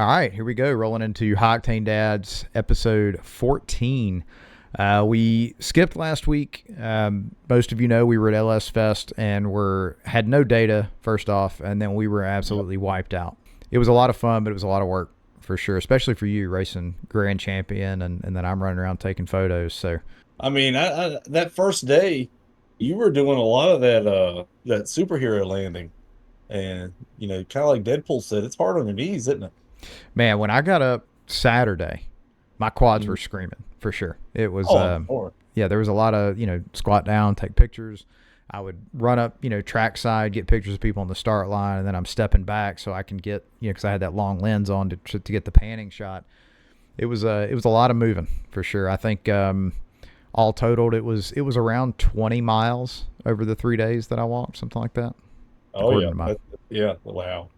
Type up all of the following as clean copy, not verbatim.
All right, here we go. Rolling into Octane Dads episode 14. We skipped last week. Most of you know we were at LS Fest and had no data first off, and then we were absolutely wiped out. It was a lot of fun, but it was a lot of work for sure, especially for you racing Grand Champion, and then I'm running around taking photos. So I mean, that first day, you were doing a lot of that superhero landing, and kind of like Deadpool said, it's hard on your knees, isn't it? man, when I got up Saturday, my quads were Mhm. screaming for sure. It was, Oh, I'm sure. yeah, there was a lot of, squat down, take pictures. I would run up, track side, get pictures of people on the start line, and then I'm stepping back so I can get, because I had that long lens on to get the panning shot. It was a lot of moving for sure. I think all totaled it was around 20 miles over the 3 days that I walked, something like that, Oh according yeah, to my. yeah. Wow.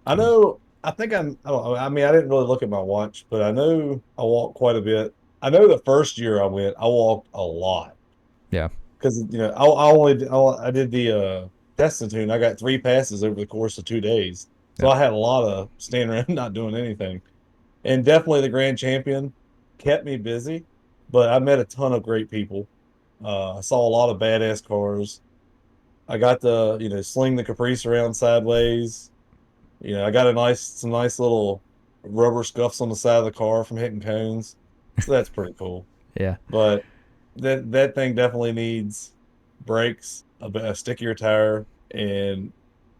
I It was, know. I think I'm. Oh, I mean, I didn't really look at my watch, but I know I walked quite a bit. I know the first year I went, I walked a lot yeah, because I did the testing tune. I got 3 passes over the course of 2 days, so yeah. I had a lot of standing around not doing anything. And definitely the grand champion kept me busy, but I met a ton of great people. I saw a lot of badass cars. I got to, sling the Caprice around sideways. I got some nice little rubber scuffs on the side of the car from hitting cones. So that's pretty cool. Yeah. But that thing definitely needs brakes, a stickier tire, and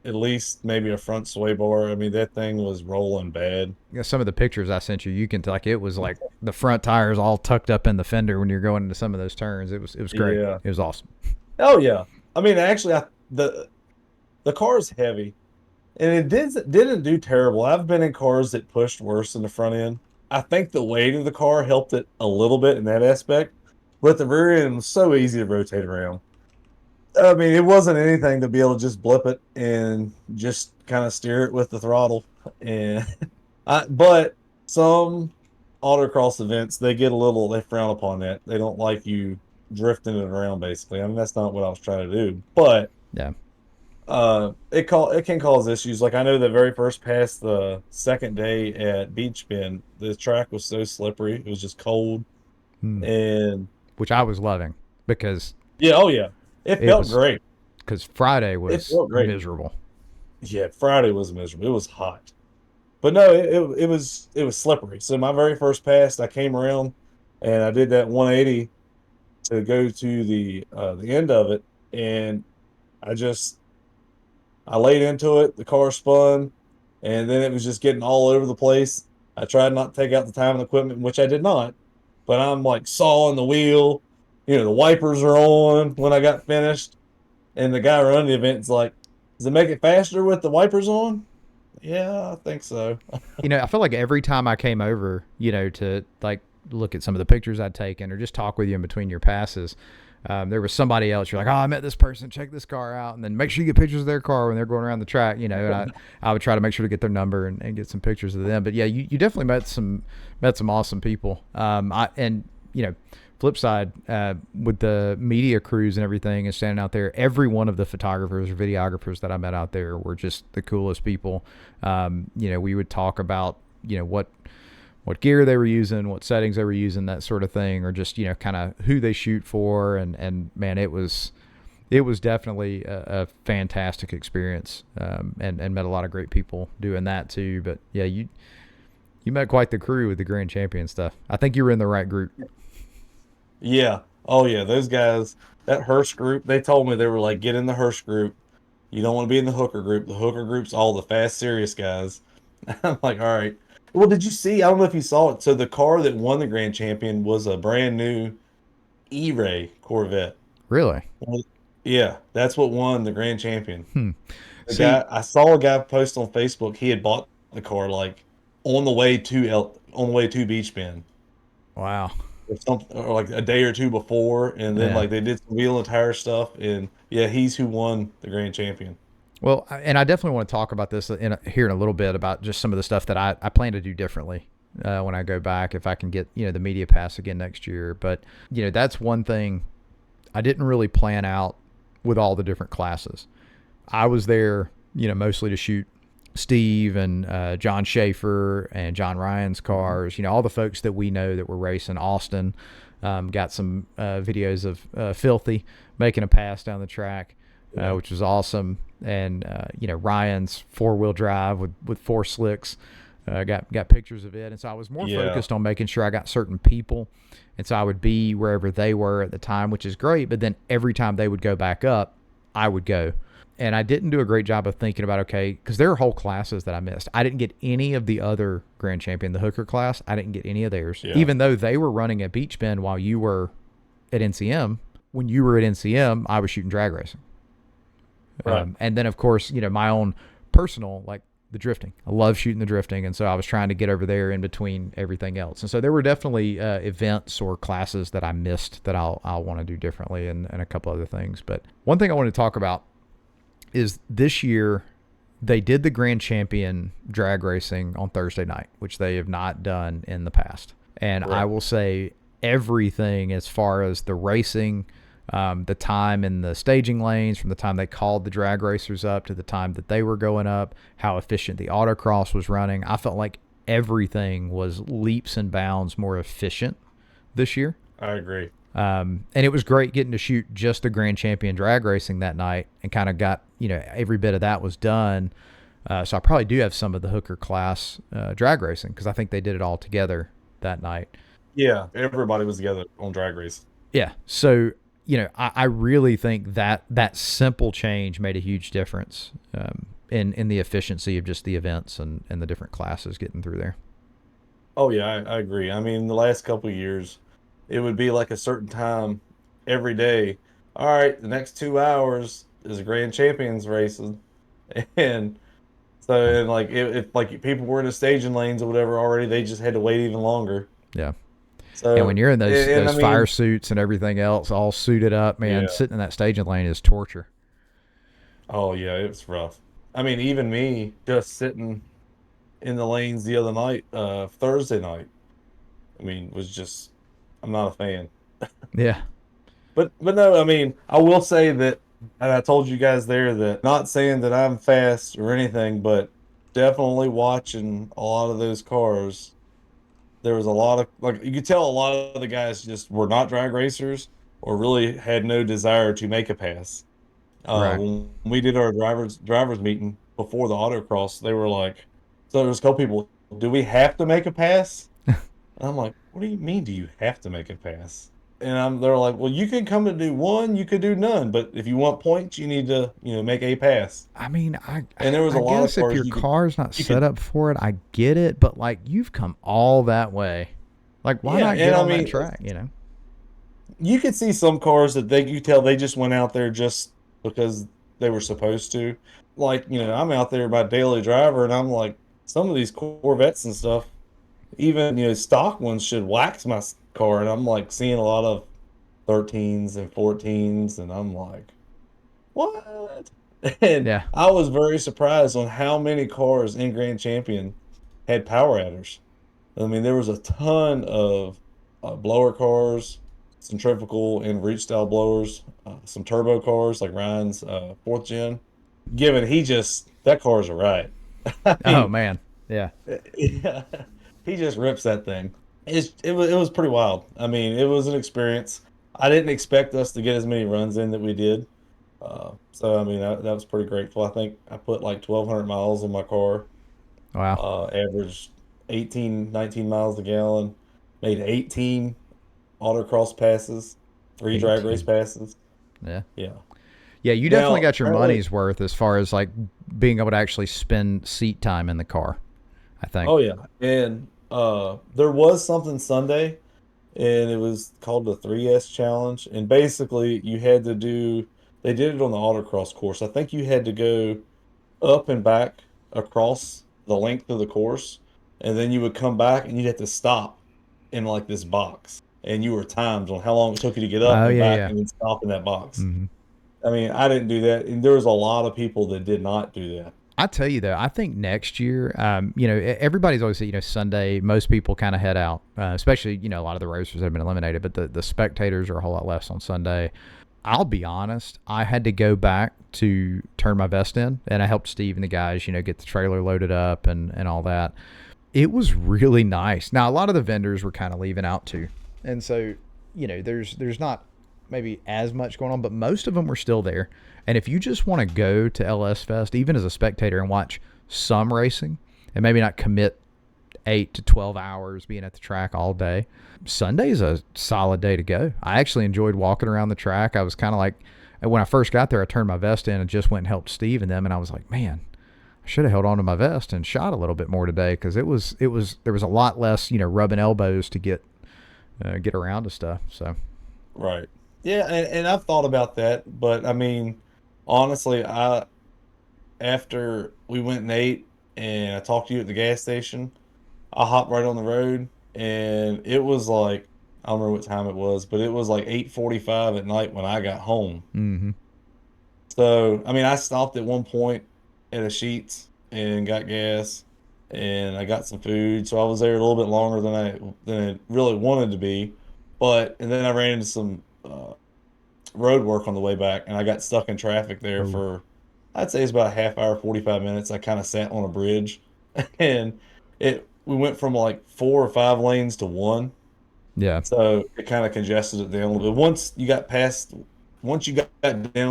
at least maybe a front sway bar. I mean, that thing was rolling bad. Some of the pictures I sent you, you can like it was like the front tires all tucked up in the fender when you're going into some of those turns. It was great. Yeah. It was awesome. Oh yeah. I mean, actually, the car is heavy, and it didn't do terrible. I've been in cars that pushed worse in the front end. I think the weight of the car helped it a little bit in that aspect, but the rear end was so easy to rotate around. I mean, it wasn't anything to be able to just blip it and just kind of steer it with the throttle. And but some autocross events they frown upon that. They don't like you drifting it around basically. I mean, that's not what I was trying to do, but Yeah. it can cause issues. Like I know the very first pass the second day at Beach Bend, the track was so slippery. It was just cold. Hmm. And Which I was loving because yeah, oh yeah. It it felt was great. because Friday It was felt great. miserable. Yeah, Friday was miserable. It was hot. But no, it was slippery. So my very first pass, I came around and I did that 180 to go to the end of it, and I just I laid into it. The car spun, and then it was just getting all over the place. I tried not to take out the time and equipment, which I did not, but I'm like sawing the wheel. The wipers are on when I got finished, and the guy running the event is like, "Does it make it faster with the wipers on?" Yeah, I think so. I feel like every time I came over, to like look at some of the pictures I'd taken or just talk with you in between your passes, there was somebody else. You're like, oh, I met this person. Check this car out, and then make sure you get pictures of their car when they're going around the track. And I would try to make sure to get their number and get some pictures of them. But yeah, you definitely met some awesome people. Flip side, with the media crews and everything and standing out there, every one of the photographers or videographers that I met out there were just the coolest people. We would talk about, what gear they were using, what settings they were using, that sort of thing, or just, kind of who they shoot for. And man, it was definitely a fantastic experience. And met a lot of great people doing that too. But yeah, you met quite the crew with the Grand Champion stuff. I think you were in the right group. Yeah. Oh yeah, those guys, that Hearst group, they told me they were like, get in the Hearst group. You don't want to be in the Hooker group. The Hooker group's all the fast, serious guys. I'm like, all right. Well, did you see? I don't know if you saw it. So the car that won the Grand Champion was a brand new E-Ray Corvette. Really? Well, yeah, that's what won the Grand Champion. Hmm. See, I saw a guy post on Facebook. He had bought the car like on the way to Beach Bend wow. or something, or like a day or two before, and then Yeah. like they did some wheel and tire stuff, and yeah, he's who won the Grand Champion. Well, and I definitely want to talk about this here in a little bit about just some of the stuff that I plan to do differently when I go back if I can get the media pass again next year. But that's one thing I didn't really plan out with all the different classes. I was there mostly to shoot Steve and John Schaefer and John Ryan's cars, all the folks that we know that were racing. Austin got some videos of Filthy making a pass down the track, which was awesome. And, Ryan's 4-wheel drive with 4 slicks, got pictures of it. And so I was more focused on making sure I got certain people. And so I would be wherever they were at the time, which is great. But then every time they would go back up, I would go. And I didn't do a great job of thinking about, okay, because there are whole classes that I missed. I didn't get any of the other Grand Champion, the hooker class. I didn't get any of theirs, even though they were running at Beach Bend while you were at NCM. When you were at NCM, I was shooting drag racing. Right. And then, of course, my own personal, like the drifting. I love shooting the drifting. And so I was trying to get over there in between everything else. And so there were definitely events or classes that I missed that I'll want to do differently, and a couple other things. But one thing I want to talk about is this year they did the Grand Champion drag racing on Thursday night, which they have not done in the past. And I will say everything as far as the racing, the time in the staging lanes, from the time they called the drag racers up to the time that they were going up, how efficient the autocross was running. I felt like everything was leaps and bounds more efficient this year. I agree. And it was great getting to shoot just the Grand Champion drag racing that night, and kind of got, every bit of that was done. So I probably do have some of the hooker class drag racing, because I think they did it all together that night. Yeah, everybody was together on drag race. Yeah. So, I really think that simple change made a huge difference in the efficiency of just the events and the different classes getting through there. Oh, yeah, I agree. I mean, the last couple of years, it would be like a certain time every day. All right, the next 2 hours is a Grand Champions racing. And so, and like, if like people were in the staging lanes or whatever already, they just had to wait even longer. Yeah. So, and when you're in those I fire mean, suits and everything else, all suited up, man, sitting in that staging lane is torture. Oh, yeah, it was rough. I mean, even me just sitting in the lanes the other night, Thursday night, I mean, was just, I'm not a fan. Yeah. But no, I mean, I will say that, and I told you guys there that, not saying that I'm fast or anything, but definitely watching a lot of those cars. There was a lot of, like, you could tell a lot of the guys just were not drag racers or really had no desire to make a pass. Right. When we did our drivers meeting before the autocross, they were like, so there was a couple people, do we have to make a pass? And I'm like, what do you mean, do you have to make a pass? And they're like, well, you can come and do one, you could do none, but if you want points, you need to, make a pass. I mean, And there was I a lot of guess if cars your car's not you set could, up for it, I get it. But like, you've come all that way. Like, why yeah, not get and I on that mean, track? you could see some cars that you tell they just went out there just because they were supposed to. Like, I'm out there by daily driver, and I'm like, some of these Corvettes and stuff, even, stock ones should wax my car, and I'm like seeing a lot of 13s and 14s, and I'm like, what? And Yeah. I was very surprised on how many cars in Grand Champion had power adders. I mean, there was a ton of blower cars, centrifugal and reach style blowers, some turbo cars like Ryan's fourth gen. Given that car's a ride. I Oh mean, man. Yeah. yeah, he just rips that thing. It was pretty wild. I mean, it was an experience. I didn't expect us to get as many runs in that we did. So I mean, that was pretty grateful. I think I put like 1,200 miles on my car. Wow. Averaged 18, 19 miles a gallon. Made 18 autocross passes, 3 drag race 18. passes. Yeah. Yeah. Yeah. You definitely Now, got your apparently, money's worth as far as like being able to actually spend seat time in the car, I think. oh yeah, and there was something Sunday, and it was called the 3S challenge, and basically you had to do. They did it on the autocross course. I think you had to go up and back across the length of the course, and then you would come back and you'd have to stop in like this box, and you were timed on how long it took you to get up Oh and yeah. back Yeah. and then stop in that box. Hmm. I mean, I didn't do that, and there was a lot of people that did not do that. I tell you though, I think next year, everybody's always said, Sunday, most people kind of head out, especially, a lot of the racers have been eliminated, but the spectators are a whole lot less on Sunday. I'll be honest, I had to go back to turn my vest in, and I helped Steve and the guys, get the trailer loaded up and all that. It was really nice. Now, a lot of the vendors were kind of leaving out too. And so, there's not maybe as much going on, but most of them were still there. And if you just want to go to LS Fest, even as a spectator, and watch some racing and maybe not commit 8 to 12 hours being at the track all day, Sunday's a solid day to go. I actually enjoyed walking around the track. I was kind of like, when I first got there, I turned my vest in and just went and helped Steve and them, and I was like, man, I should have held on to my vest and shot a little bit more today, because there was a lot less rubbing elbows to get around to stuff. So Right. Yeah, and I've thought about that, but I mean, honestly, I after we went and ate and I talked to you at the gas station, I hopped right on the road, and it was like, I don't remember what time it was, but it was like 8:45 at night when I got home. mm-hmm. So, I mean, I stopped at one point at a Sheets and got gas, and I got some food. So I was there a little bit longer than I really wanted to be, but and then I ran into some road work on the way back, and I got stuck in traffic there Oh, for, I'd say it's about a half hour, 45 minutes. I kind of sat on a bridge, and we went from like 4 or 5 lanes to one. yeah, So it kind of congested it down a little bit. Once you got down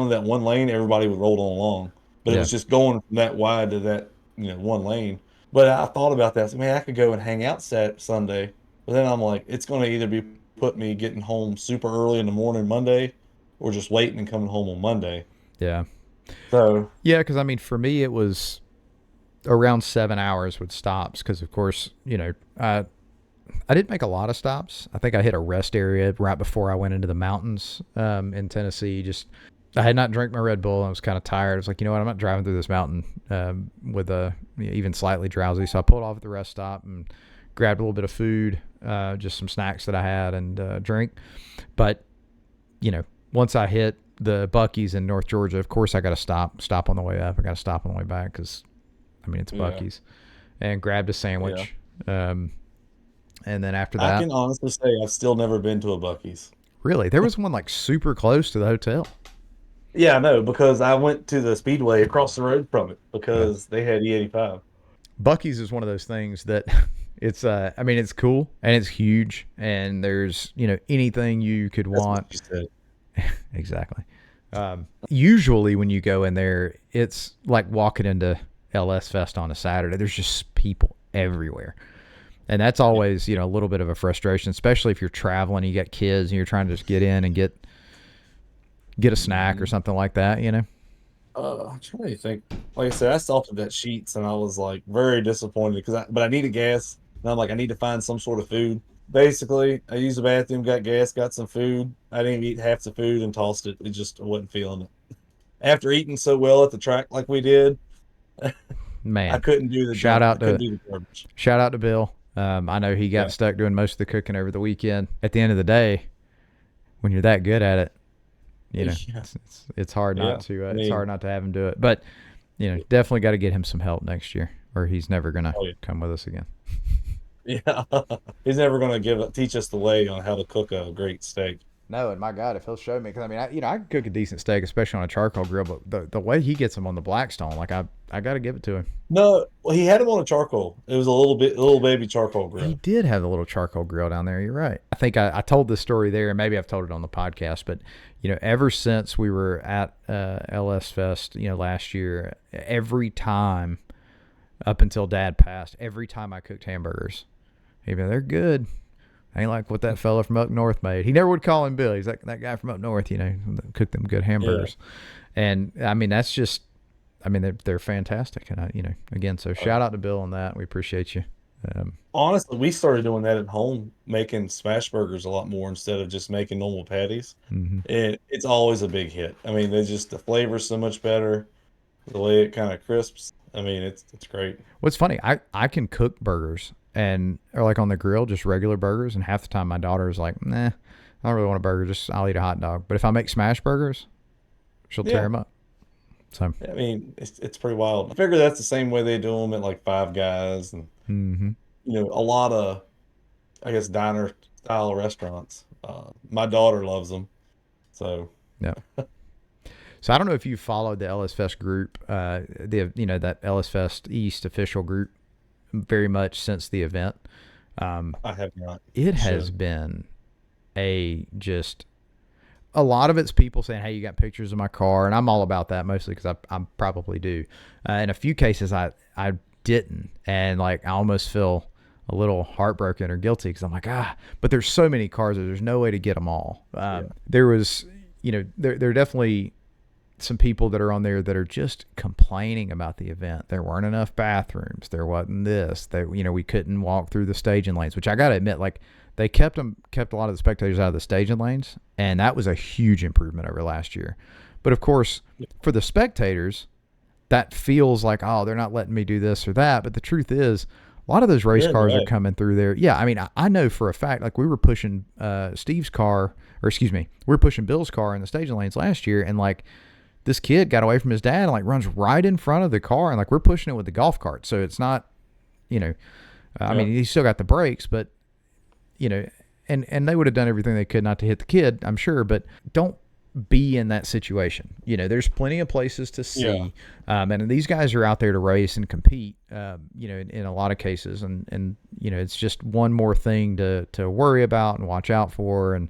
that one lane, everybody would roll on along. But it yeah, was just going from that wide to that, one lane. But I thought about that. So, man, I could go and hang out Sunday. But then I'm like, it's going to either be put me getting home super early in the morning Monday, or just waiting and coming home on Monday. yeah, So, yeah. Because I mean, for me, it was around 7 hours with stops. Because of course, I didn't make a lot of stops. I think I hit a rest area right before I went into the mountains in Tennessee. Just I had not drank my Red Bull. I was kind of tired. I was like, you know what? I'm not driving through this mountain with even slightly drowsy. So I pulled off at the rest stop and grabbed a little bit of food, just some snacks that I had, and drink. But once I hit the Buc-ee's in North Georgia, of course I got to stop on the way up. I got to stop on the way back, because I mean it's yeah, Buc-ee's, and grabbed a yeah. sandwich. And then after I that, can honestly say I've still never been to a Buc-ee's. really, there was one like super close to the hotel. Yeah, I know, because I went to the Speedway across the road from it Yeah. because they had E85. Bucky's is one of those things that it's I mean it's cool and it's huge, and there's anything you could That's what want. you said. Exactly. Usually when you go in there, it's like walking into LS Fest on a Saturday. There's just people everywhere. And that's Yeah. always, a little bit of a frustration, especially if you're traveling, you got kids and you're trying to just get in and get a snack or Mhm. something like that. I'm trying to think. Like I said, I stopped at that Sheets and I was like very disappointed because but I needed gas. And I'm like, I need to find some sort of food. Basically, I used the bathroom, got gas, got some food. I didn't eat half the food and tossed it. It just, I wasn't feeling it. After eating so well at the track like we did, I Man, couldn't do the shout junk. I out couldn't to do the garbage. shout out to Bill. I know he Yeah. got stuck doing most of the cooking over the weekend. At the end of the day, when you're that good at it, Yeah. it's hard Yeah. not to I it's mean, hard not to have him do it. But definitely got to get him some help next year, or he's never gonna oh yeah. come with us again. Yeah. He's never going to teach us the way on how to cook a great steak. No, and my God, if he'll show me, because I mean, I can cook a decent steak, especially on a charcoal grill. But the way he gets them on the Blackstone, like I got to give it to him. No, well, he had him on a charcoal. It was a little baby charcoal He grill. did have a little charcoal grill down there. You're right. I think I told this story there, and maybe I've told it on the podcast. But ever since we were at LS Fest, last year, every time up until Dad passed, every time I cooked hamburgers, even they're good. Ain't like what that fella from up north made. He never would call him Bill. He's like that guy from up north, cook them good Yeah. hamburgers. And I mean, that's just, I mean, they're fantastic. And again, so shout out to Bill on that. We appreciate you. Um, Honestly, we started doing that at home, making smash burgers a lot more instead of just making normal patties. mhm. And it's always a big hit. I mean, the flavor's so much better, the way it kind of crisps. I mean, it's great. What's funny, I can cook burgers and or like on the grill, just regular burgers, and half the time my daughter is like, nah, I don't really want a burger, just I'll eat a hot dog. But if I make smash burgers, she'll tear Yeah. them up. So, I mean, it's pretty wild. I figure that's the same way they do them at like Five Guys and hmm a lot of, I guess, diner style restaurants. My daughter loves them. So Yeah. So I don't know if you followed the LS Fest group, that LS Fest East official group very much since the event. I have not. It has Should. been just a lot of it's people saying, "Hey, you got pictures of my car," and I'm all about that mostly because I probably do. In a few cases, I didn't, and like I almost feel a little heartbroken or guilty because I'm like, but there's so many cars that there's no way to get them all. Yeah. There was, there are definitely some people that are on there that are just complaining about the event. There weren't enough bathrooms. There wasn't this. We couldn't walk through the staging lanes, which I got to admit, like they kept a lot of the spectators out of the staging lanes, and that was a huge improvement over last year. But of course, for the spectators, that feels like, oh, they're not letting me do this or that. But the truth is, a lot of those race cars are coming through there. Yeah, I mean, I know for a fact, like we were pushing Steve's car, or excuse me, we were pushing Bill's car in the staging lanes last year, and like this kid got away from his dad and like runs right in front of the car, and like we're pushing it with the golf cart. So it's not, I mean, he still got the brakes, but and they would have done everything they could not to hit the kid, I'm sure, but don't be in that situation. There's plenty of places to see, and these guys are out there to race and compete, in a lot of cases, and it's just one more thing to worry about and watch out for, and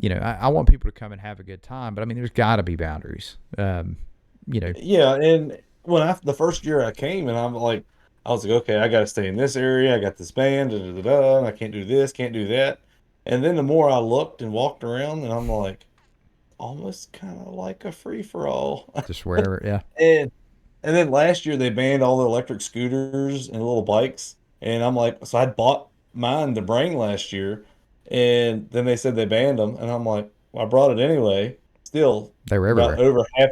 I want people to come and have a good time, but I mean, there's got to be boundaries. Yeah, and when the first year I came, and I was like, okay, I got to stay in this area. I got this band, and I can't do this, can't do that. And then the more I looked and walked around, and I'm like, almost kind of like a free for all. Just wherever, yeah. And then last year they banned all the electric scooters and little bikes, and I'm like, so I bought mine to bring last year, and then they said they banned them, and I'm like, well, I brought it anyway. Still, They were about everywhere. over half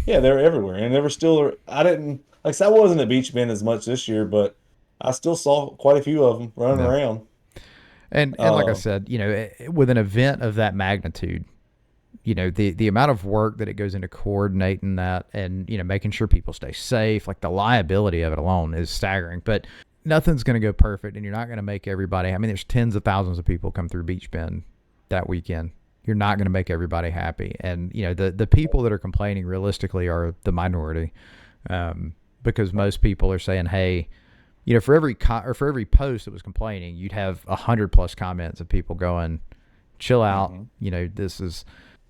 yeah, they were everywhere, and they were still. I didn't like. I said, I wasn't at Beach Bend as much this year, but I still saw quite a few of them running Yeah. around. And like I said, with an event of that magnitude, the amount of work that it goes into coordinating that and, making sure people stay safe, like the liability of it alone is staggering. But nothing's going to go perfect, and you're not going to make everybody. I mean, there's tens of thousands of people come through Beach Bend that weekend. You're not going to make everybody happy. And, the people that are complaining realistically are the minority, because most people are saying, hey, for every post that was complaining, you'd have 100+ comments of people going, chill out. This is,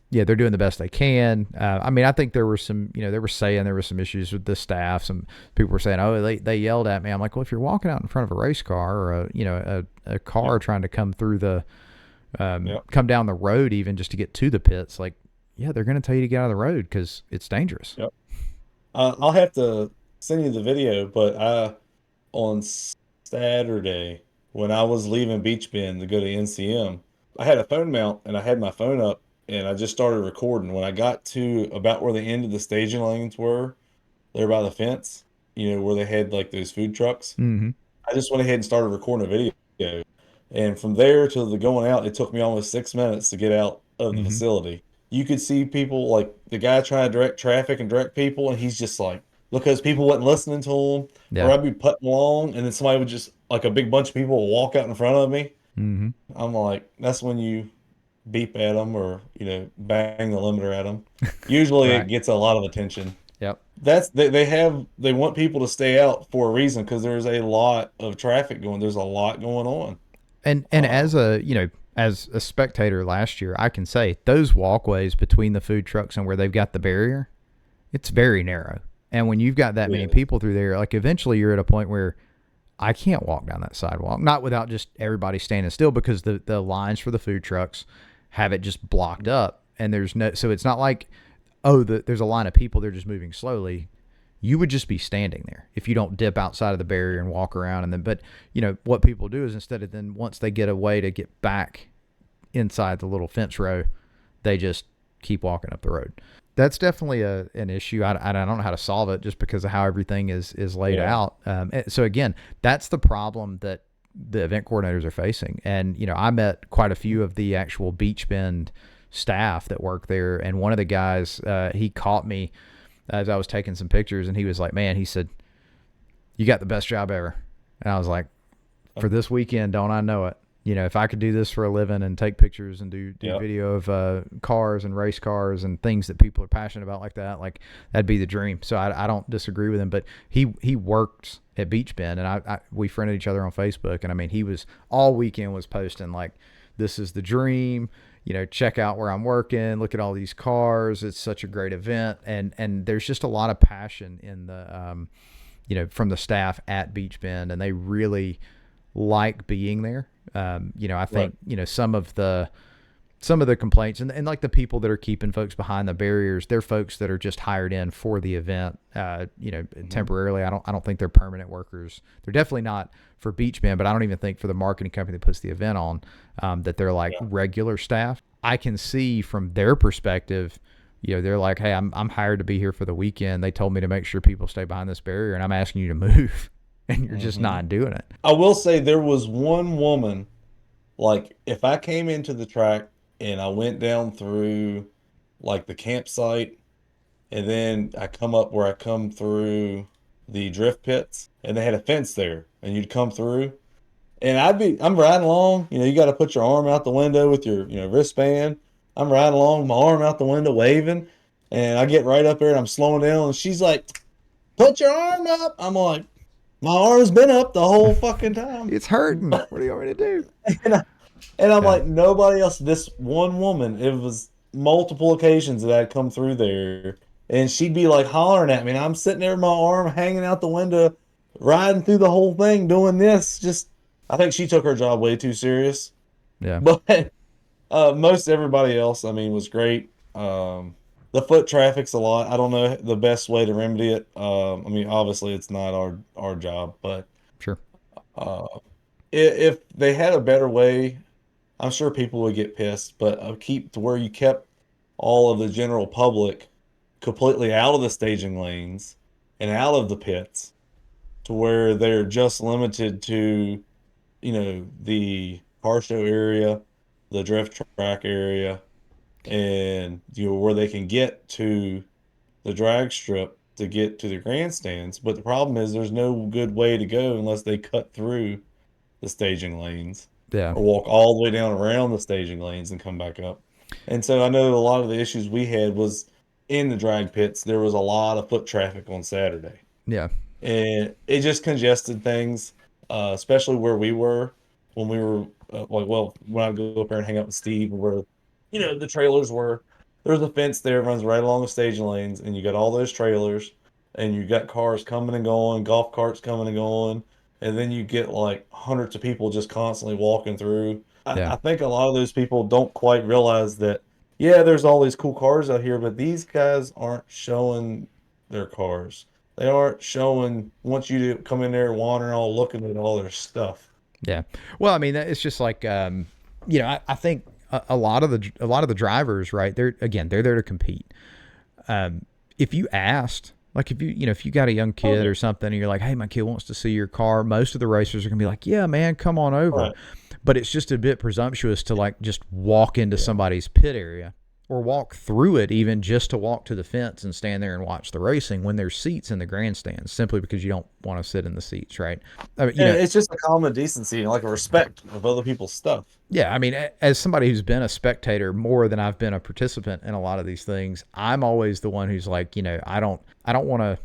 they're doing the best they can. I mean, I think there were some, they were saying there were some issues with the staff. Some people were saying, oh, they yelled at me. I'm like, well, if you're walking out in front of a race car or a car trying to come through come down the road even just to get to the pits, like, they're going to tell you to get out of the road because it's dangerous. Yep. I'll have to send you the video, but on Saturday when I was leaving Beach Bend to go to NCM, I had a phone mount and I had my phone up and I just started recording. When I got to about where the end of the staging lanes were, there by the fence, where they had like those food trucks. Mm-hmm. I just went ahead and started recording a video. And from there to the going out, it took me almost 6 minutes to get out of the facility. You could see people, like the guy trying to direct traffic and direct people, and he's just like, because people wasn't listening to him, or I'd be putting along, and then somebody would just, like a big bunch of people would walk out in front of me. I'm like, that's when you beep at them or, bang the limiter at them. Usually Right. it gets a lot of attention. Yep. They want people to stay out for a reason because there's a lot of traffic going. There's a lot going on. And as a spectator last year, I can say those walkways between the food trucks and where they've got the barrier, it's very narrow. And when you've got that many people through there, like eventually you're at a point where I can't walk down that sidewalk, not without just everybody standing still, because the lines for the food trucks have it just blocked up, and so it's not like, there's a line of people, they're just moving slowly. You would just be standing there if you don't dip outside of the barrier and walk around. And then, but what people do is instead of then once they get a way to get back inside the little fence row, they just keep walking up the road. That's definitely an issue. I don't know how to solve it just because of how everything is laid out. So again, that's the problem that the event coordinators are facing. And, I met quite a few of the actual Beach Bend staff that work there. And one of the guys, he caught me as I was taking some pictures, and he was like, man, he said, you got the best job ever. And I was like, for this weekend, don't I know it? If I could do this for a living and take pictures and do Yeah. video of cars and race cars and things that people are passionate about like that, like that'd be the dream. So I don't disagree with him, but he worked at Beach Bend, and we friended each other on Facebook, and I mean he was all weekend was posting like, this is the dream. Check out where I'm working. Look at all these cars. It's such a great event, and there's just a lot of passion in the from the staff at Beach Bend, and they really like being there. I Right. think some of the complaints and like the people that are keeping folks behind the barriers, they're folks that are just hired in for the event, Hmm. temporarily. I don't think they're permanent workers. They're definitely not for Beach Bend, but I don't even think for the marketing company that puts the event on, that they're like Yeah. regular staff. I can see from their perspective, they're like, hey, I'm hired to be here for the weekend. They told me to make sure people stay behind this barrier, and I'm asking you to move, and you're just Hmm. not doing it. I will say there was one woman, like if I came into the track and I went down through like the campsite and then I come up where I come through the drift pits and they had a fence there and you'd come through and I'm riding along, you got to put your arm out the window with your, wristband. I'm riding along, my arm out the window waving, and I get right up there and I'm slowing down and she's like, "Put your arm up." I'm like, "My arm's been up the whole fucking time." It's hurting. What do you want me to do? And, and I'm Yeah. like, nobody else, this one woman, it was multiple occasions that I'd come through there and she'd be like hollering at me and I'm sitting there with my arm hanging out the window, riding through the whole thing, doing this. Just, I think she took her job way too serious. Yeah. But most everybody else, I mean, was great. The foot traffic's a lot. I don't know the best way to remedy it. I mean, obviously it's not our job, but Sure. uh, if they had a better way, I'm sure people would get pissed. But keep to where you kept all of the general public completely out of the staging lanes and out of the pits, to where they're just limited to, the car show area, the drift track area, and where they can get to the drag strip to get to the grandstands. But the problem is there's no good way to go unless they cut through the staging lanes Yeah. or walk all the way down around the staging lanes and come back up. And so I know a lot of the issues we had was in the drag pits. There was a lot of foot traffic on Saturday, Yeah. and it just congested things, especially where we were when we were like, well, when I go up there and hang out with Steve, where the trailers were. There's a fence there, runs right along the staging lanes, and you got all those trailers, and you got cars coming and going, golf carts coming and going, and then you get like hundreds of people just constantly walking through. Yeah. I think a lot of those people don't quite realize that, yeah, there's all these cool cars out here, but these guys aren't showing their cars. They aren't showing, want you to come in there wandering all looking at all their stuff. Yeah. Well, I mean, it's just like, I think a lot of the drivers, right? They're there to compete. If you asked, like, if you got a young Oh kid yeah, or something, and you're like, hey, my kid wants to see your car, most of the racers are gonna be like, yeah, man, come on over. right, But it's just a bit presumptuous to like just walk into yeah, somebody's pit area or walk through it, even just to walk to the fence and stand there and watch the racing when there's seats in the grandstands, simply because you don't want to sit in the seats, right? I mean, and it's just a common decency and like a respect of other people's stuff. yeah, I mean, as somebody who's been a spectator more than I've been a participant in a lot of these things, I'm always the one who's like, I don't want to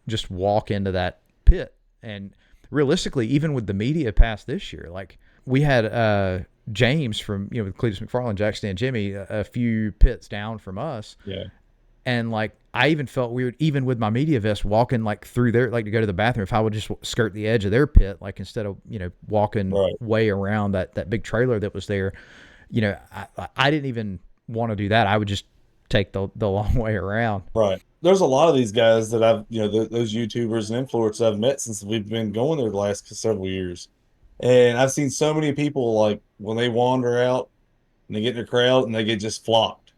just walk into that pit. And realistically, even with the media pass this year, like we had James from with Cletus McFarland, Jack Stan Jimmy, a few pits down from us, Yeah, and like I even felt weird, even with my media vest, walking like through there, like to go to the bathroom. If I would just skirt the edge of their pit, like instead of walking right, way around that big trailer that was there, I didn't even want to do that. I would just take the long way around. right. There's a lot of these guys that I've, those YouTubers and influencers I've met since we've been going there the last several years. And I've seen so many people like when they wander out and they get in their crowd and they get just flocked.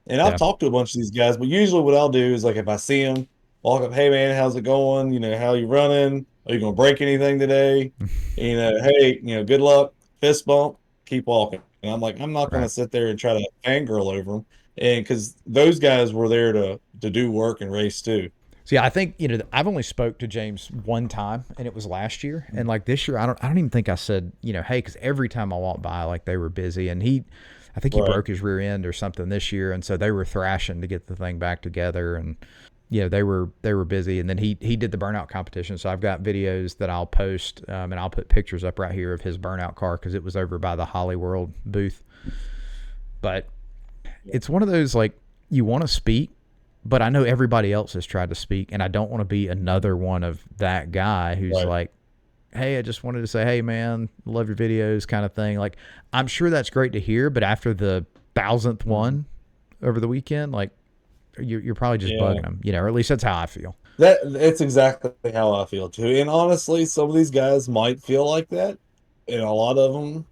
And I've Yeah, talked to a bunch of these guys, but usually what I'll do is like if I see them, walk up, "Hey man, how's it going? How you running? Are you gonna break anything today? Hey, good luck." Fist bump, keep walking. And I'm like, I'm not gonna right. sit there and try to fangirl over them, and because those guys were there to do work and race too. See, I think, I've only spoke to James one time, and it was last year. And like this year, I don't even think I said, hey, because every time I walked by, like they were busy, and I think he Right. broke his rear end or something this year, and so they were thrashing to get the thing back together, and they were busy, and then he did the burnout competition. So I've got videos that I'll post, and I'll put pictures up right here of his burnout car because it was over by the Holley World booth. But it's one of those, like, you want to speak, but I know everybody else has tried to speak, and I don't want to be another one of that guy who's Right. like, hey, I just wanted to say, hey, man, love your videos kind of thing. Like, I'm sure that's great to hear, but after the thousandth Mhm. one over the weekend, like, you're probably just Yeah. bugging them, or at least that's how I feel. It's exactly how I feel too. And honestly, some of these guys might feel like that, and a lot of them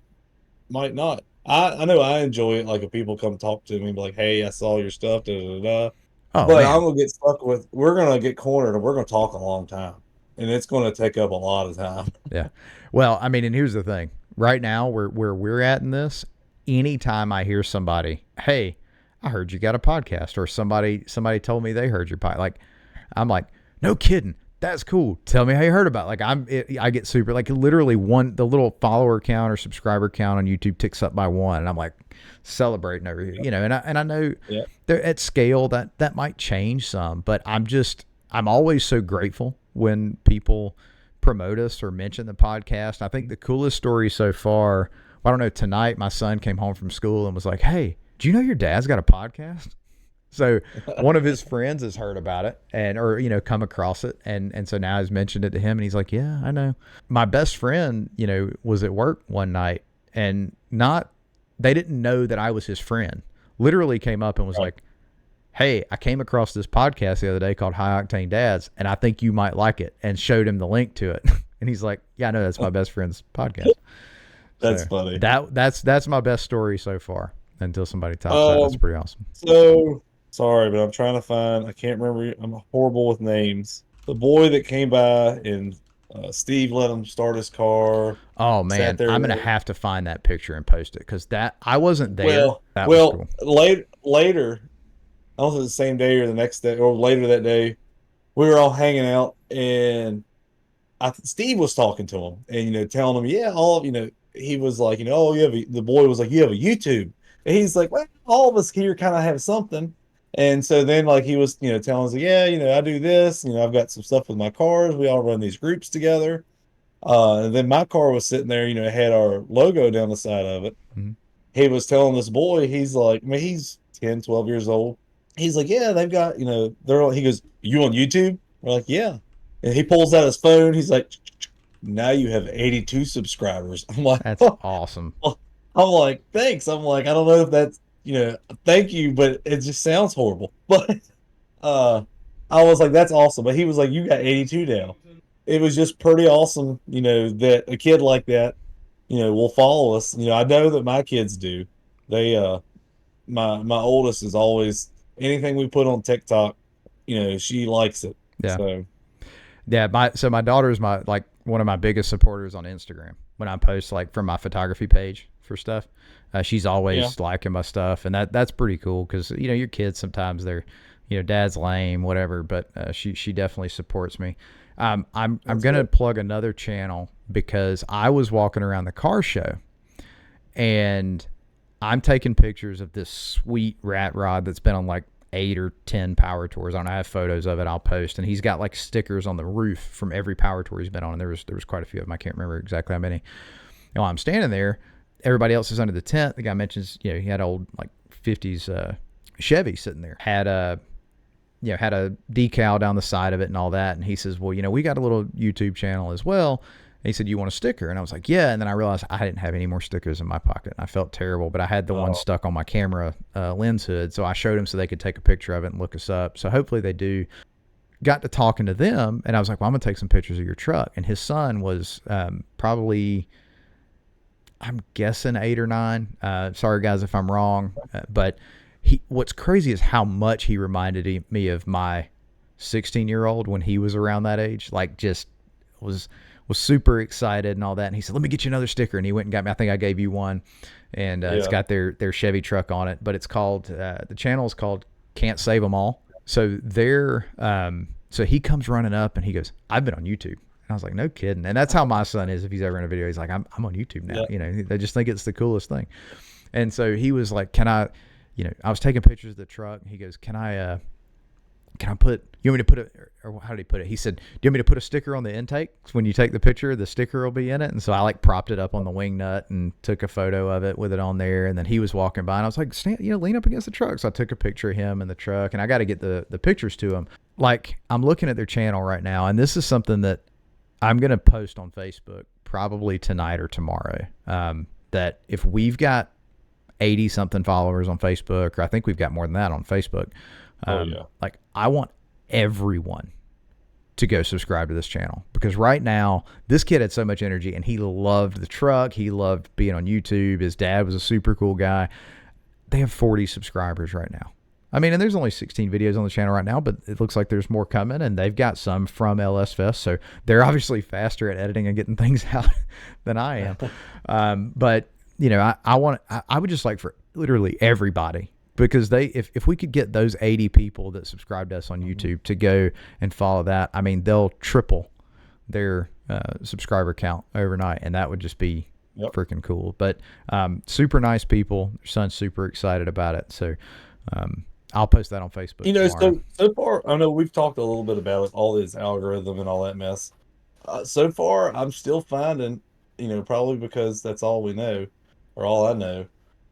might not. I know I enjoy it. Like if people come talk to me, be like, "Hey, I saw your stuff." Da, da, da, da. Oh, But I'm man. gonna get stuck with. We're gonna get cornered, and we're gonna talk a long time, and it's gonna take up a lot of time. Yeah. Well, I mean, and here's the thing. Right now, where we're at in this, anytime I hear somebody, hey, I heard you got a podcast, or somebody told me they heard your podcast, like, I'm like, no kidding. That's cool. Tell me how you heard about it. Like, I get super, like, literally the little follower count or subscriber count on YouTube ticks up by one, and I'm like celebrating over here, and I know Yeah. they're at scale that might change some, but I'm always so grateful when people promote us or mention the podcast. I think the coolest story so far, I don't know, tonight my son came home from school and was like, hey, do you know your dad's got a podcast? So one of his friends has heard about it and or come across it, and so now he's mentioned it to him, and he's like, yeah, I know. My best friend, was at work one night, and not they didn't know that I was his friend. Literally came up and was Right. like, hey, I came across this podcast the other day called High Octane Dads, and I think you might like it, and showed him the link to it. And he's like, yeah, I know, that's my best friend's podcast. That's So funny. that's my best story so far until somebody tops that. That's Um. pretty awesome. So sorry, but I'm trying to find. I can't remember. I'm horrible with names. The boy that came by and Steve let him start his car. Oh Sat man, there. I'm gonna have to find that picture and post it because that I wasn't there. That was Well, cool. later. I don't know if it was the same day or the next day or later that day. We were all hanging out, and Steve was talking to him, and telling him, yeah, he was like, oh, the boy was like, you have a YouTube, and he's like, well, all of us here kind of have something, and so then like he was, telling us, like, yeah, I do this, I've got some stuff with my cars, we all run these groups together, and then my car was sitting there, it had our logo down the side of it. Mhm. He was telling this boy, he's like, I mean, he's 10, 12 years old. He's like, yeah, they've got, he goes, you on YouTube? We're like, yeah. And he pulls out his phone. He's like, now you have 82 subscribers. I'm like, That's oh. awesome. I'm like, thanks. I'm like, I don't know if that's, thank you, but it just sounds horrible. But uh I was like, that's awesome. But he was like, you got 82 now. It was just pretty awesome, that a kid like that, will follow us. I know that my kids do. They my oldest is always anything we put on TikTok, she likes it. Yeah. So Yeah, my daughter is my like one of my biggest supporters on Instagram. When I post like from my photography page for stuff, she's yeah, always liking my stuff, and that's pretty cool because your kids sometimes they're, dad's lame, whatever, but she definitely supports me. I'm that's gonna good. plug another channel because I was walking around the car show and I'm taking pictures of this sweet rat rod that's been on like 8 or 10 power tours. I don't know, I have photos of it. I'll post, and he's got like stickers on the roof from every power tour he's been on. And there was quite a few of them. I can't remember exactly how many. And while I'm standing there, everybody else is under the tent. The guy mentions, he had old like 50s Chevy sitting there. Had a decal down the side of it and all that. And he says, well, we got a little YouTube channel as well. And he said, you want a sticker? And I was like, yeah. And then I realized I didn't have any more stickers in my pocket. And I felt terrible, but I had the one Oh, stuck on my camera lens hood. So I showed him so they could take a picture of it and look us up. So hopefully they do. Got to talking to them, and I was like, well, I'm going to take some pictures of your truck. And his son was probably, I'm guessing 8 or 9. Sorry, guys, if I'm wrong. But what's crazy is how much he reminded me of my 16-year-old when he was around that age. Like, just was super excited and all that. And he said, let me get you another sticker. And he went and got me, I think I gave you one. And it's yeah. got their Chevy truck on it. But it's called, the channel is called Can't Save Them All. So So he comes running up and he goes, "I've been on YouTube." And I was like, "No kidding." And that's how my son is. If he's ever in a video, he's like, I'm on YouTube now. Yeah. You know, they just think it's the coolest thing. And so he was like, "Can I, you know, I was taking pictures of the truck." And he goes, "Can I put, you want me to put it," or how did he put it? He said, "Do you want me to put a sticker on the intake? When you take the picture, the sticker will be in it." And so I like propped it up on the wing nut and took a photo of it with it on there. And then he was walking by and I was like, "Stand, you know, lean up against the truck." So I took a picture of him in the truck, and I got to get the pictures to him. Like, I'm looking at their channel right now, and this is something that I'm going to post on Facebook probably tonight or tomorrow. That if we've got 80 something followers on Facebook, or I think we've got more than that on Facebook. Like, I want everyone to go subscribe to this channel, because right now this kid had so much energy and he loved the truck. He loved being on YouTube. His dad was a super cool guy. They have 40 subscribers right now. I mean, and there's only 16 videos on the channel right now, but it looks like there's more coming, and they've got some from LS Fest. So they're obviously faster at editing and getting things out than I am. But you know, I would just like for literally everybody, because if we could get those 80 people that subscribe to us on YouTube to go and follow that, I mean, they'll triple their subscriber count overnight, and that would just be freaking cool. But super nice people. Their son's super excited about it, so I'll post that on Facebook. You know, tomorrow. so far, I know we've talked a little bit about all this algorithm and all that mess. So far, I'm still finding, you know, probably because that's all we know, or all I know,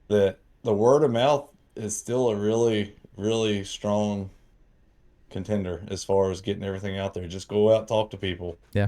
that the word of mouth is still a really, really strong contender as far as getting everything out there. Just go out, talk to people. Yeah.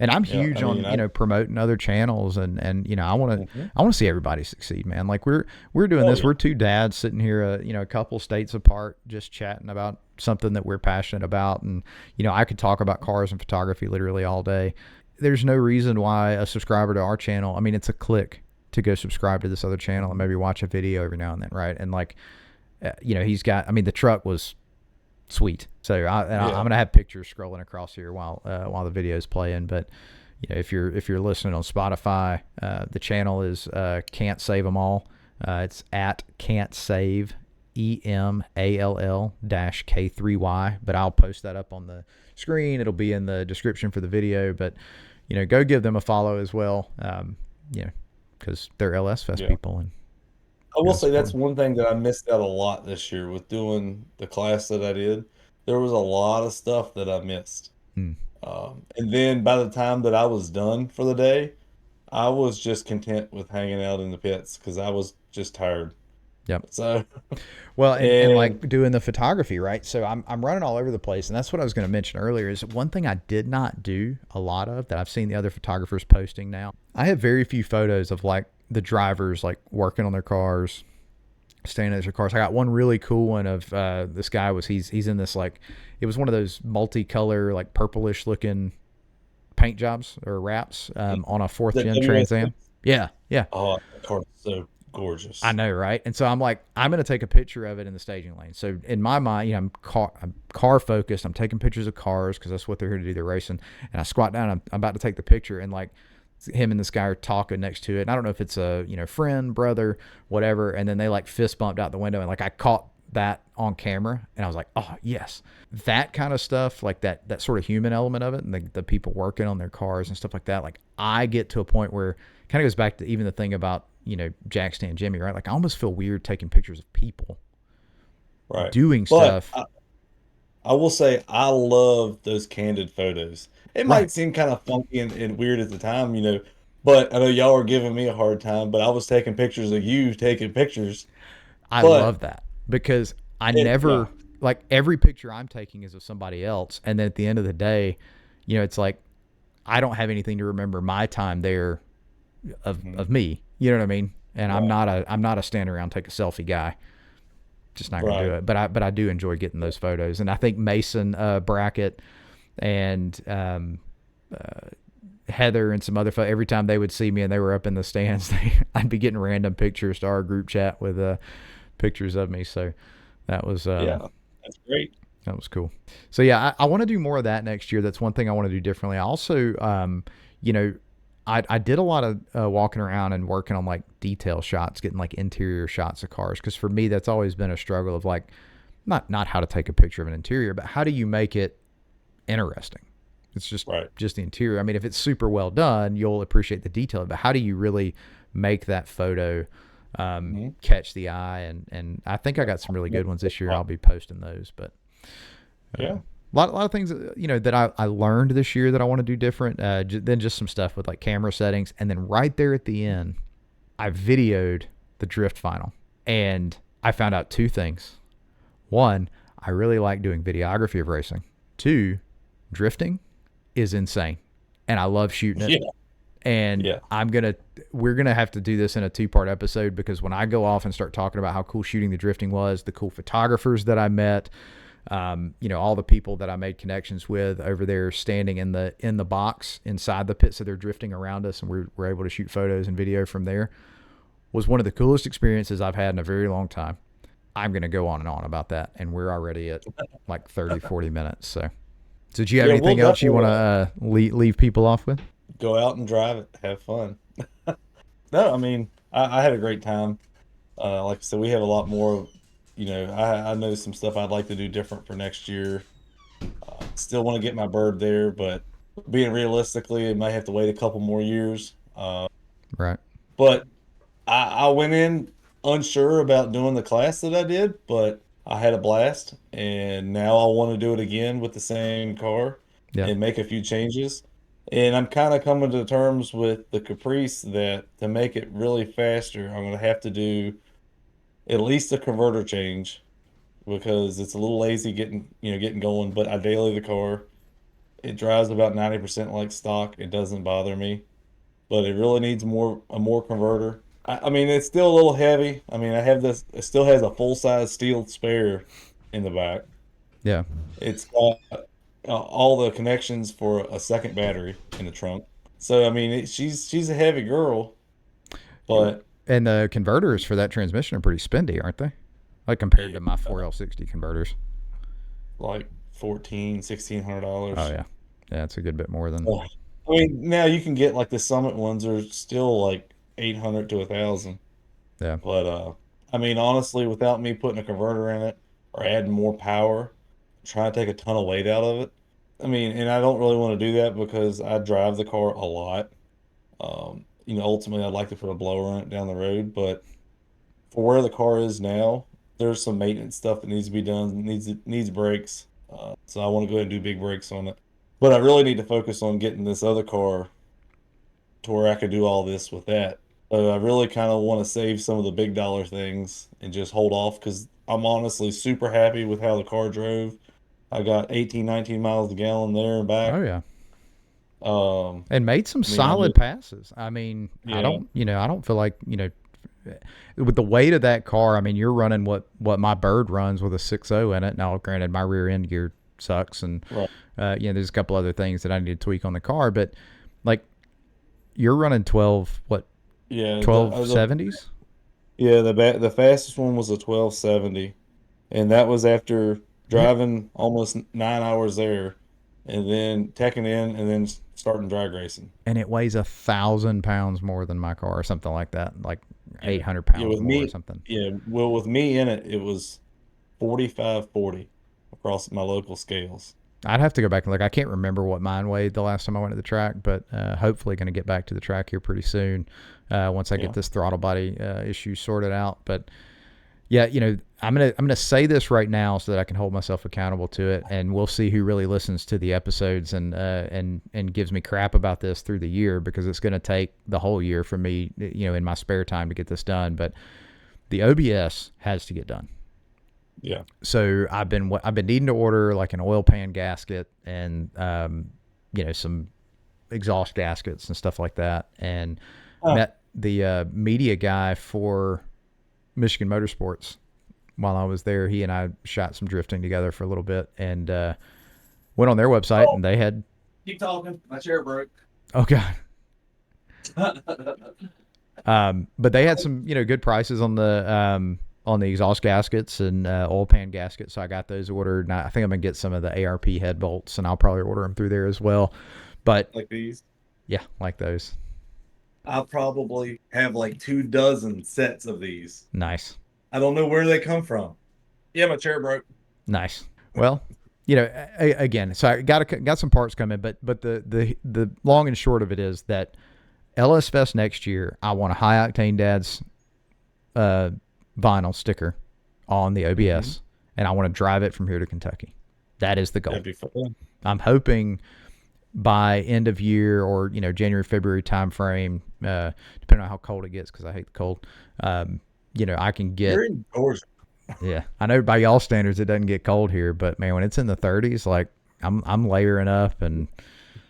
And I'm Yeah, huge I mean, on, you know, promoting other channels, and you know, I want to see everybody succeed, man. Like, we're doing this. yeah. We're two dads sitting here, you know, a couple states apart, just chatting about something that we're passionate about. And you know, I could talk about cars and photography literally all day. There's no reason why a subscriber to our channel, I mean, it's a click to go subscribe to this other channel and maybe watch a video every now and then, right? And like, you know, he's got, I mean, the truck was sweet. So I'm gonna have pictures scrolling across here while the video's playing. But you know, if you're listening on Spotify, the channel is Can't Save 'Em All. It's at Can't Save EMALL-K3Y. But I'll post that up on the screen. It'll be in the description for the video. But you know, go give them a follow as well. You know, because they're LS Fest people. And I will say that's one thing that I missed out a lot this year with doing the class that I did. There was a lot of stuff that I missed. And then by the time that I was done for the day, I was just content with hanging out in the pits because I was just tired. Yep. So, well, and like doing the photography, right? So I'm running all over the place, and that's what I was going to mention earlier. Is one thing I did not do a lot of that I've seen the other photographers posting now. I have very few photos of like the drivers like working on their cars, staying in their cars. I got one really cool one of this guy was he's in this, like, it was one of those multicolor like purplish looking paint jobs or wraps on a 4th gen Trans Am. Yeah. Oh, that car is so gorgeous. I know, right? And so I'm like, I'm going to take a picture of it in the staging lane. So in my mind, you know, I'm car focused. I'm taking pictures of cars because that's what they're here to do. They're racing. And I squat down. I'm about to take the picture, and like him and this guy are talking next to it. And I don't know if it's a, you know, friend, brother, whatever. And then they like fist bumped out the window, and like I caught that on camera, and I was like, oh yes, that kind of stuff, like that sort of human element of it, and the people working on their cars and stuff like that. Like, I get to a point where it kind of goes back to even the thing about, you know, Jack, Stan, Jimmy, right? Like, I almost feel weird taking pictures of people doing stuff. I will say I love those candid photos. It might seem kind of funky and weird at the time, you know, but I know y'all are giving me a hard time, but I was taking pictures of you taking pictures. I love that, because like, every picture I'm taking is of somebody else. And then at the end of the day, you know, it's like, I don't have anything to remember my time there of me. You know what I mean? And I'm not a stand around, take a selfie guy. Just not gonna do it. But I do enjoy getting those photos. And I think Mason Brackett and Heather and some other folks, every time they would see me and they were up in the stands, I'd be getting random pictures to our group chat with pictures of me. So that was that's great. That was cool. So yeah, I want to do more of that next year. That's one thing I want to do differently. I also, you know, I did a lot of walking around and working on like detail shots, getting like interior shots of cars. Because for me, that's always been a struggle of like, not how to take a picture of an interior, but how do you make it interesting. It's Right. just the interior. I mean, if it's super well done, you'll appreciate the detail. But how do you really make that photo Mhm. catch the eye? And I think I got some really good ones this year. I'll be posting those. But Yeah. a lot of things that I learned this year that I want to do different than just some stuff with like camera settings. And then right there at the end, I videoed the drift final, and I found out two things. One, I really like doing videography of racing. Two, drifting is insane, and I love shooting it. Yeah. And Yeah. we're gonna have to do this in a 2-part episode, because when I go off and start talking about how cool shooting the drifting was, the cool photographers that I met, all the people that I made connections with over there standing in the box inside the pit, so they're drifting around us, and we're able to shoot photos and video from there, was one of the coolest experiences I've had in a very long time. I'm going to go on and on about that, and we're already at like 30, 40 minutes. So did you have Yeah. We'll anything else you definitely want to leave people off with? go out and drive it, have fun. No, I mean, I had a great time. Like I said, we have a lot more. I know some stuff I'd like to do different for next year. Still want to get my bird there, but being realistically, it might have to wait a couple more years. Right. But I went in unsure about doing the class that I did, but I had a blast, and now I want to do it again with the same car Yeah. and make a few changes. And I'm kind of coming to terms with the Caprice that to make it really faster, I'm going to have to do at least a converter change because it's a little lazy getting going. But I daily the car. It drives about 90% like stock. It doesn't bother me, but it really needs a more converter. I mean, it's still a little heavy. I mean, I have this. It still has a full size steel spare in the back. Yeah. It's got all the connections for a second battery in the trunk. So I mean, she's a heavy girl, but And the converters for that transmission are pretty spendy, aren't they? Like compared to my uh, 4L60 converters. like 14, Oh $1,600. yeah. Yeah, it's a good bit more than. Oh. I mean, now you can get like the Summit ones are still like 800 to 1,000. Yeah. But I mean, honestly, without me putting a converter in it or adding more power, trying to take a ton of weight out of it. I mean, and I don't really want to do that because I drive the car a lot. Ultimately, I'd like to put a blower in it down the road, but for where the car is now, there's some maintenance stuff that needs to be done. Needs brakes. So I want to go ahead and do big brakes on it. But I really need to focus on getting this other car to where I could do all this with that. So I really kind of want to save some of the big dollar things and just hold off because I'm honestly super happy with how the car drove. I got 18, 19 miles a gallon there and back. Oh yeah. Um, And made some I mean, I solid just, passes. I mean, yeah, I don't feel like, with the weight of that car, I mean, you're running what my bird runs with a 6.0 in it. Now, granted, my rear end gear sucks, and right. there's a couple other things that I need to tweak on the car, but like you're running 1270s. The fastest one was a 1270, and that was after Yeah, driving almost 9 hours there, and then teching in, and then starting drag racing. and it weighs 1,000 pounds more than my car, or something like that, like Yeah. 800 Yeah, pounds with more or me, something. yeah, well, with me in it, it was 4540 across my local scales. I'd have to go back and look. I can't remember what mine weighed the last time I went to the track, but hopefully going to get back to the track here pretty soon once I get Yeah. this throttle body issue sorted out. But yeah, I'm gonna say this right now so that I can hold myself accountable to it, and we'll see who really listens to the episodes and gives me crap about this through the year, because it's going to take the whole year for me, in my spare time to get this done. But the OBS has to get done. Yeah. So I've been needing to order like an oil pan gasket and some exhaust gaskets and stuff like that, and Huh. met the media guy for Michigan Motorsports while I was there. He and I shot some drifting together for a little bit, and went on their website, Oh, and they had, keep talking. My chair broke. oh god. But they had some, good prices on the exhaust gaskets and oil pan gaskets. So I got those ordered. And I think I'm gonna get some of the ARP head bolts, and I'll probably order them through there as well. But Like these. yeah, like those. I'll probably have like 2 dozen sets of these. Nice, I don't know where they come from. Yeah, my chair broke. nice. Well, you know, again, so I got some parts coming, but the long and short of it is that LS Fest next year, I want a High Octane Dad's uh, vinyl sticker on the Mm-hmm. OBS, and I want to drive it from here to Kentucky. That is the goal. That'd be fun. I'm hoping by end of year or January February time frame, depending on how cold it gets, because I hate the cold. I can You're get. in Georgia. Yeah, I know by y'all standards it doesn't get cold here, but man, when it's in the 30s, like I'm layering up and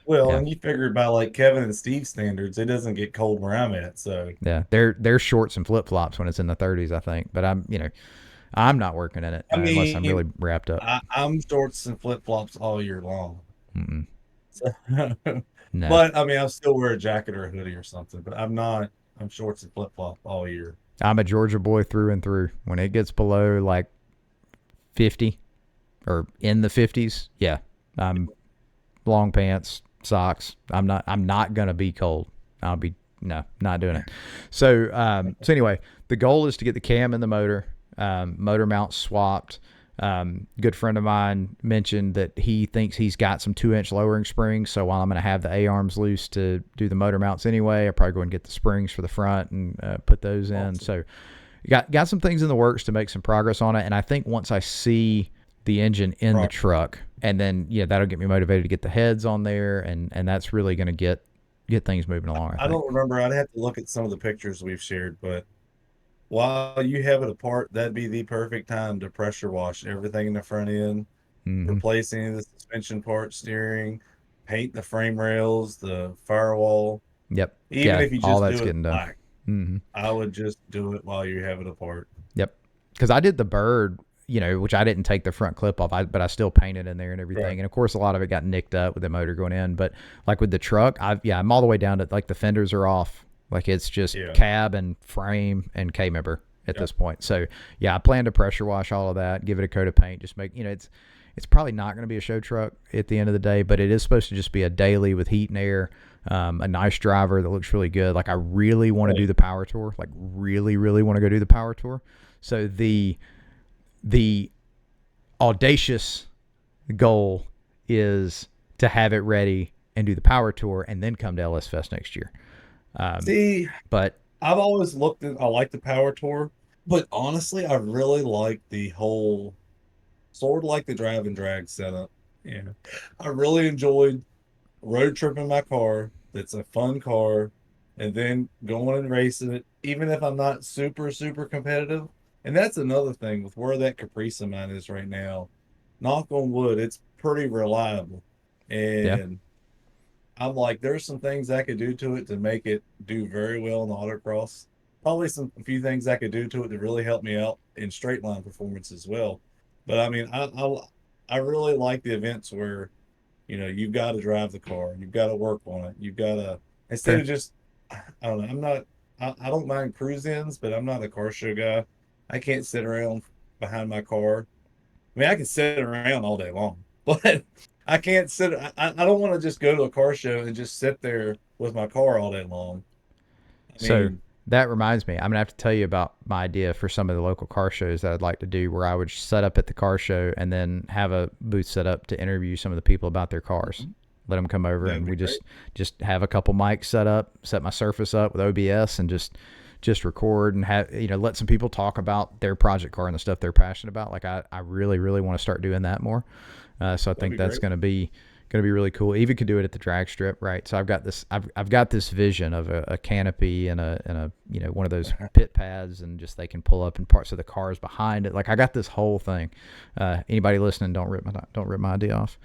Well, yeah, and you figure by like Kevin and Steve standards, it doesn't get cold where I'm at. So yeah, they're shorts and flip flops when it's in the 30s, I think. But I'm not working in it I unless I'm mean, really wrapped up. I'm shorts and flip flops all year long. Mm-mm. So, No, but I mean, I'll still wear a jacket or a hoodie or something. But I'm not. I'm shorts and flip flop all year. I'm a Georgia boy through and through. When it gets below like 50 or in the 50s, yeah, I'm long pants, socks. I'm not gonna be cold. I'll be no, not doing it. So anyway, the goal is to get the cam and the motor mount swapped. Good friend of mine mentioned that he thinks he's got some 2-inch lowering springs. So while I'm going to have the A arms loose to do the motor mounts anyway, I'll probably go and get the springs for the front and put those in. Awesome. So got some things in the works to make some progress on it. And I think once I see the engine in the Right. truck, and then that'll get me motivated to get the heads on there, and that's really going to get things moving along, I I think. don't remember. I'd have to look at some of the pictures we've shared, but while you have it apart, that'd be the perfect time to pressure wash everything in the front end, Mm-hmm. replace any of the suspension parts, steering, paint the frame rails, the firewall. Yep. Even Yeah. if you All just that's do it getting done. black, Mm-hmm. I would just do it while you have it apart. Yep. Because I did the bird, which I didn't take the front clip off, but I still painted in there and Right. everything. And of course, a lot of it got nicked up with the motor going in. But like with the truck, I'm all the way down to like the fenders are off. Like it's just Yeah. cab and frame and K member at Yeah. this point. So yeah, I plan to pressure wash all of that, give it a coat of paint, just make it's probably not going to be a show truck at the end of the day, but it is supposed to just be a daily with heat and air. A nice driver that looks really good. Like I really want to do Right. the power tour. Like really, really want to go do the power tour. So the audacious goal is to have it ready and do the power tour and then come to LS Fest next year. Um, See, but I've always looked at, I like the power tour, but honestly, I really like the whole sort of like the drive and drag setup. Yeah. I really enjoyed road tripping my car. That's a fun car. And then going and racing it, even if I'm not super, super competitive. And that's another thing with where that Caprice of mine is right now. Knock on wood, it's pretty reliable. yeah, And I'm like, there's some things I could do to it to make it do very well in the autocross. Probably a few things I could do to it to really help me out in straight line performance as well. But I mean, I really like the events where you've got to drive the car, you've got to work on it, you've got to instead fair, of just I don't know. I'm not. I don't mind cruise ins, but I'm not a car show guy. I can't sit around behind my car. I mean, I can sit around all day long, but I can't sit. I don't want to just go to a car show and just sit there with my car all day long. I So mean, that reminds me, I'm gonna have to tell you about my idea for some of the local car shows that I'd like to do, where I would set up at the car show and then have a booth set up to interview some of the people about their cars. Let them come over that'd and be we great. just have a couple mics set up, set my Surface up with OBS, and just record and have let some people talk about their project car and the stuff they're passionate about. Like I really really want to start doing that more. So I That'd think be that's great. going to be really cool. Even could do it at the drag strip, right? So I've got this vision of a canopy and a one of those pit pads, and just they can pull up and parts of the cars behind it. Like I got this whole thing. Anybody listening, don't rip my idea off.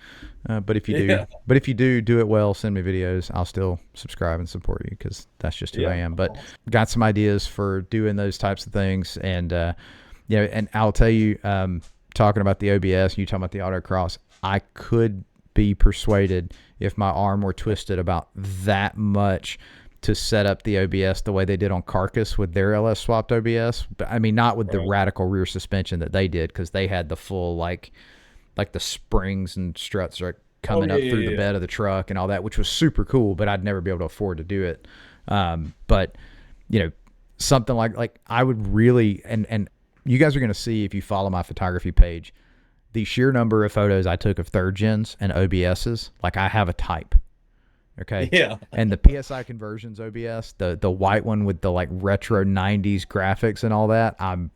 But if you do, Yeah, do it well. Send me videos. I'll still subscribe and support you because that's just who I yeah, am. that's But awesome. got some ideas for doing those types of things, and and I'll tell you, talking about the OBS, you talking about the autocross, I could be persuaded if my arm were twisted about that much to set up the OBS the way they did on Carcass with their LS swapped OBS. But I mean, not with the Right. radical rear suspension that they did, because they had the full like the springs and struts are Oh coming yeah, up through yeah, the yeah. bed of the truck and all that, which was super cool. But I'd never be able to afford to do it. But you know, something like I would really, and you guys are going to see if you follow my photography page, the sheer number of photos I took of third gens and OBSs, like I have a type. Okay. Yeah. And the PSI conversions OBS, the white one with the like retro 90s graphics and all that, I've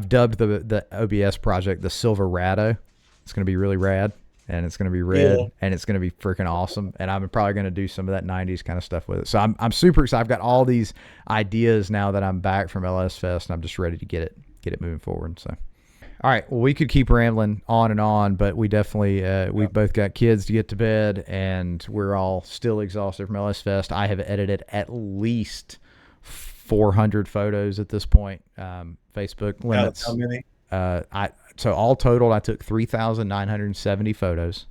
dubbed the OBS project the Silver Rado. It's going to be really rad, and it's going to be red, and it's going to be freaking awesome. And I'm probably going to do some of that 90s kind of stuff with it. So I'm super excited. I've got all these ideas now that I'm back from LS Fest, and I'm just ready to get it moving forward. So. All right. Well, we could keep rambling on and on, but we definitely we've both got kids to get to bed, and we're all still exhausted from LS Fest. I have edited at least 400 photos at this point. Facebook limits. How many? So all totaled, I took 3,970 photos.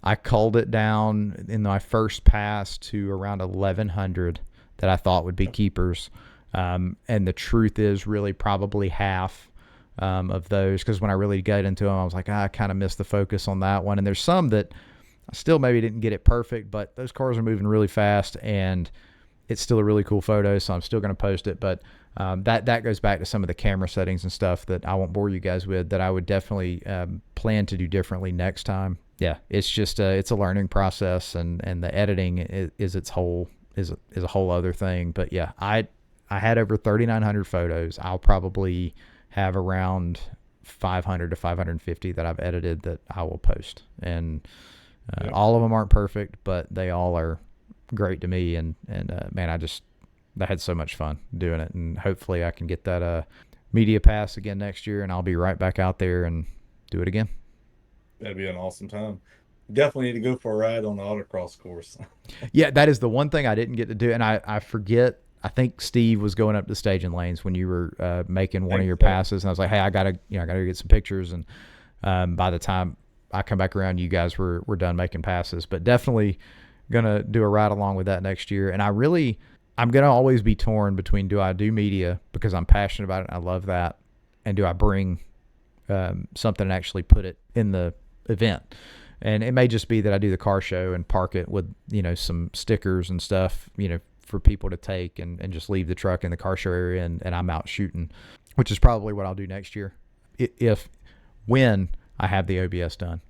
I culled it down in my first pass to around 1,100 that I thought would be keepers. And the truth is, really probably half of those, because when I really got into them, I was like, I kind of missed the focus on that one. And there's some that I still maybe didn't get it perfect, but those cars are moving really fast, and it's still a really cool photo, so I'm still going to post it. But that goes back to some of the camera settings and stuff that I won't bore you guys with, that I would definitely plan to do differently next time. Yeah, it's just it's a learning process, and the editing is a whole other thing. But yeah, I had over 3,900 photos. I'll probably have around 500 to 550 that I've edited that I will post, and all of them aren't perfect, but they all are great to me. And man, I had so much fun doing it, and hopefully I can get that media pass again next year, and I'll be right back out there and do it again. That'd be an awesome time. Definitely need to go for a ride on the autocross course. Yeah, that is the one thing I didn't get to do, and I forget. I think Steve was going up the staging lanes when you were making one of your passes, and I was like, "Hey, I gotta get some pictures." And by the time I come back around, you guys were done making passes. But definitely gonna do a ride along with that next year. And I'm gonna always be torn between, do I do media because I'm passionate about it and I love that, and do I bring something and actually put it in the event? And it may just be that I do the car show and park it with some stickers and stuff, for people to take, and just leave the truck in the car show area, and I'm out shooting, which is probably what I'll do next year. When I have the OBS done,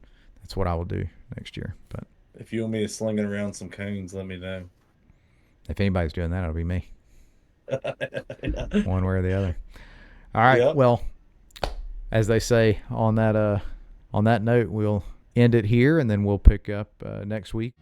that's what I will do next year. But if you want me to sling it around some cones, let me know. If anybody's doing that, it'll be me. One way or the other. All right. Yep. Well, as they say, on that note, we'll end it here, and then we'll pick up next week.